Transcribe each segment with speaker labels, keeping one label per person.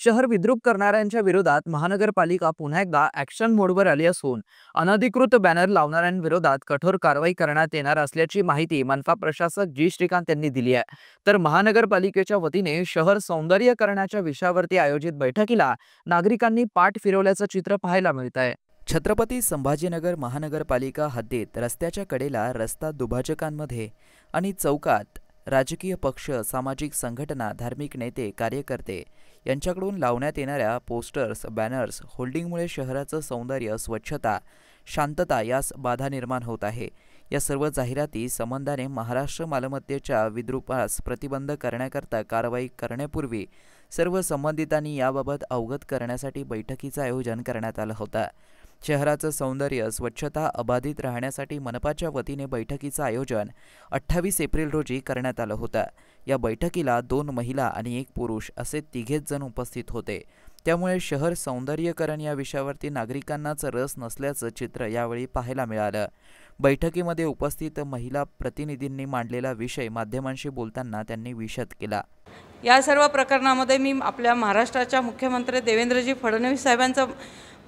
Speaker 1: शहर विद्रूप करणाऱ्यांच्या विरोधात महानगरपालिका पुन्हा एकदा ॲक्शन मोडवर आली असून अनधिकृत बॅनर लावणाऱ्यांविरोधात कठोर कारवाई करण्यात येणार असल्याची माहिती मनपा प्रशासक जी श्रीकांत यांनी दिली आहे। तर महानगरपालिकेच्या वतीने शहर सौंदर्यीकरणाच्या विषयावरती आयोजित बैठकीला नागरिकांनी पाठ फिरवल्याचं चित्र पाहायला मिळत आहे।
Speaker 2: छत्रपती संभाजीनगर महानगरपालिका हद्दीत रस्त्याच्या कडेला रस्ता दुभाजकांमध्ये आणि चौकात राजकीय पक्ष, सामाजिक संघटना, धार्मिक नेते, कार्यकर्ते यांच्याकडून लावण्यात येणाऱ्या पोस्टर्स, बॅनर्स, होल्डिंगमुळे शहराचं सौंदर्य, स्वच्छता, शांतता यास बाधा निर्माण होत आहे। या सर्व जाहिराती संबंधाने महाराष्ट्र मालमत्तेच्या विद्रूपास प्रतिबंध करण्याकरता कारवाई करण्यापूर्वी सर्व संबंधितांनी याबाबत अवगत करण्यासाठी बैठकीचं आयोजन करण्यात आलं होतं। शहराचं सौंदर्य, स्वच्छता अबाधित राहण्यासाठी मनपाच्या वतीने बैठकीचं आयोजन 28 एप्रिल रोजी करण्यात आलं होतं। या बैठकीला 2 महिला आणि 1 पुरुष असे 3 जण उपस्थित होते। त्यामुळे शहर सौंदर्यीकरण या विषयावरती नागरिकांनाच रस नसल्याचं चित्र यावेळी पाहायला मिळालं। बैठकीमध्ये उपस्थित महिला प्रतिनिधींनी मांडलेला विषय माध्यमांशी बोलताना त्यांनी विशद केला।
Speaker 3: या सर्व प्रकरणामध्ये मी आपल्या महाराष्ट्राच्या मुख्यमंत्री देवेंद्रजी फडणवीस साहेबांचं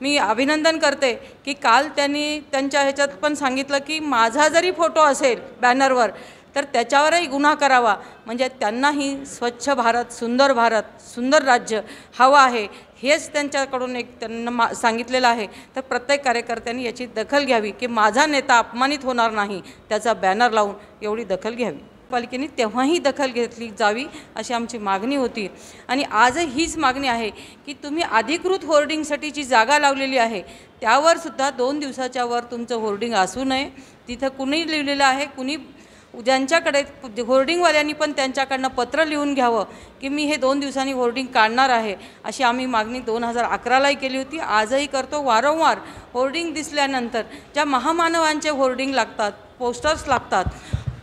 Speaker 3: मी अभिनंदन करते की काल त्यांनी त्यांच्या ह्याच्यात पण सांगितलं की माझा जरी फोटो असेल बॅनरवर तर त्याच्यावरही गुन्हा करावा, म्हणजे त्यांनाही स्वच्छ भारत, सुंदर राज्य हवं आहे हेच त्यांच्याकडून एक त्यांना सांगितलेलं आहे। तर प्रत्येक कार्यकर्त्यांनी याची दखल घ्यावी की माझा नेता अपमानित होणार नाही, त्याचा बॅनर लावून एवढी दखल घ्यावी। पालिकेने तेव्हाही दखल घेतली जावी अशी आमची मागणी होती आणि आजही हीच मागणी आहे की तुम्ही अधिकृत होर्डिंगसाठी जी जागा लावलेली आहे त्यावर सुद्धा 2 दिवसाच्या वर तुमचं होर्डिंग असू नये। तिथं कुणी लिहिलेलं आहे, कुणी ज्यांच्याकडे होर्डिंगवाल्यांनी पण त्यांच्याकडनं पत्र लिहून घ्यावं की मी हे 2 दिवसांनी होर्डिंग काढणार आहे अशी आम्ही मागणी 2011लाही केली होती, आजही करतो। वारंवार होर्डिंग दिसल्यानंतर ज्या महामानवांचे होर्डिंग लागतात, पोस्टर्स लागतात,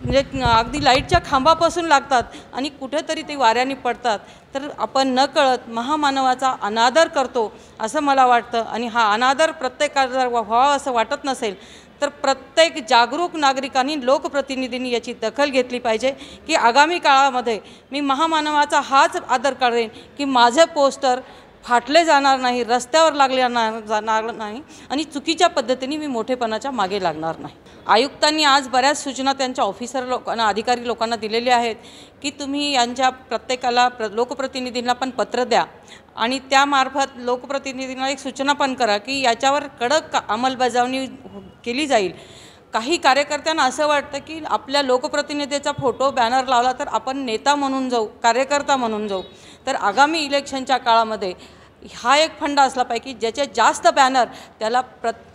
Speaker 3: म्हणजे अगदी लाईटच्या खांबापासून लागतात आणि कुठेतरी ते वाऱ्याने पडतात, तर आपण नकळत महामानवाचा अनादर करतो असं मला वाटतं। आणि हा अनादर प्रत्येकाला व्हावा असं वाटत नसेल तर प्रत्येक जागरूक नागरिकांनी, लोकप्रतिनिधींनी याची दखल घेतली पाहिजे की आगामी काळामध्ये मी महामानवाचा हाच आदर करेन की माझे पोस्टर फाटले जाणार नाही, रस्त्यावर जाणार नाही आणि चुकीच्या पद्धतीने मी मोठेपणाच्या मागे लागणार नाही। आयुक्तांनी आज बऱ्याच सूचना त्यांच्या ऑफिसर लोकांना, अधिकारी लोकांना दिलेल्या आहेत की तुम्ही यांच्या प्रत्येकाला लोकप्रतिनिधींना पण पत्र द्या आणि त्यामार्फत लोकप्रतिनिधींना एक सूचना पण करा की याच्यावर कडक अंमलबजावणी केली जाईल। काही कार्यकर्त्यांना असं वाटतं की आपल्या लोकप्रतिनिधीचा फोटो बॅनर लावला तर आपण नेता म्हणून जाऊ, कार्यकर्ता म्हणून जाऊ। तर आगामी इलेक्शनच्या काळामध्ये हा एक फंडा असला पाहिजे की ज्याचे जास्त बॅनर त्याला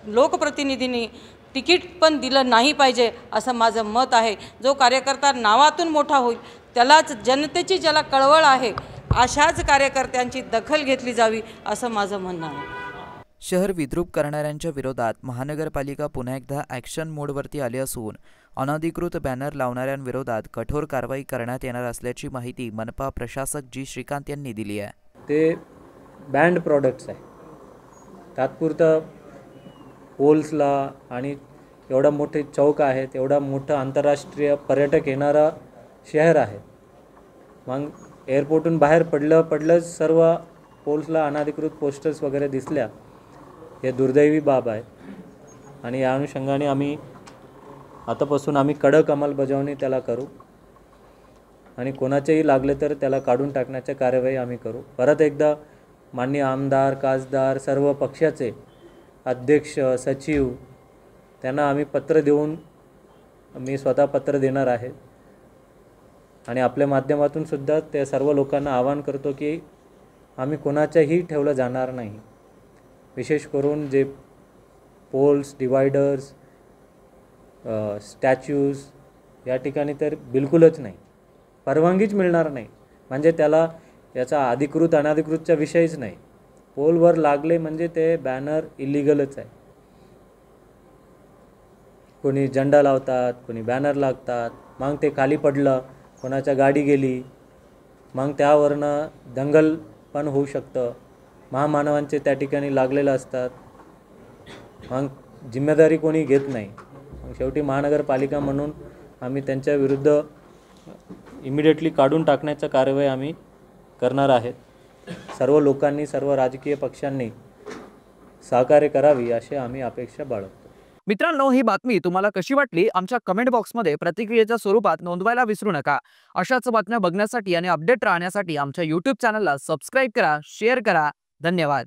Speaker 3: लोकप्रतिनिधींनी तिकीट पण दिलं नाही पाहिजे असं माझं मत आहे। जो कार्यकर्ता नावातून मोठा होईल त्यालाच, जनतेची ज्याला कळवळ आहे अशाच कार्यकर्त्यांची दखल घेतली जावी असं माझं म्हणणं आहे।
Speaker 2: शहर विद्रूप करणाऱ्यांच्या विरोधात महानगरपालिका पुन्हा एकदा ॲक्शन मोडवरती आली असून अनधिकृत बॅनर लावणाऱ्यांविरोधात कठोर कारवाई करण्यात येणार असल्याची माहिती मनपा प्रशासक जी श्रीकांत यांनी दिली आहे।
Speaker 4: ते बँड प्रॉडक्ट्स आहे, तात्पुरतं पोल्सला आणि एवढा मोठे चौक आहेत, एवढा मोठं आंतरराष्ट्रीय पर्यटक येणारा शहर आहे, मग एअरपोर्टून बाहेर पडलंच सर्व पोल्सला अनधिकृत पोस्टर्स वगैरे दिसल्या, हे दुर्दैवी बाब आहे। आणि या अनुषंगाने आतापासून कडक अंमलबजावणी त्याला करू आणि कोणाचेही लागले तर त्याला काढून टाकण्याची कारवाई आम्ही करू। परत एकदा माननीय आमदार, खासदार, सर्व पक्षाचे अध्यक्ष, सचिव त्यांना आम्ही पत्र देऊन, मी स्वतः पत्र देणार आहे आणि आपल्या माध्यमातून सुद्धा त्या सर्व लोकांना आवाहन करतो की आम्ही कोणाच्याही ठेवलं जाणार नाही। विशेष करून जे पोल्स, डिवायडर्स, स्टॅच्यूज या ठिकाणी तर बिलकुलच नाही, परवानगीच मिळणार नाही। म्हणजे त्याला याचा अधिकृत अनधिकृतचा विषयच नाही, पोलवर लागले म्हणजे ते बॅनर इलिगलच आहे। कोणी झेंडा लावतात, कोणी बॅनर लागतात, मग ते खाली पडलं, कोणाच्या गाडी गेली, मग त्यावरनं दंगल पण होऊ शकतं, महामानवांचे त्या ठिकाणी लागलेलं असतात, मग जिम्मेदारी कोणी घेत नाही। मग शेवटी महानगरपालिका म्हणून आम्ही त्यांच्या विरुद्ध इमिडिएटली काढून टाकण्याचा कारवाई आम्ही करणार आहेत। सर्व लोकांनी, सर्व राजकीय पक्षांनी सहकार्य करावी अशी आम्ही अपेक्षा बाळगतो.
Speaker 1: मित्रांनो, ही बातमी तुम्हाला कशी वाटली आमच्या कमेंट बॉक्समध्ये प्रतिक्रियेच्या स्वरूपात नोंदवायला विसरू नका. अशाच बातम्या बघण्यासाठी आणि अपडेट राहण्यासाठी आमच्या YouTube चॅनलला सबस्क्राईब करा, शेअर करा. धन्यवाद.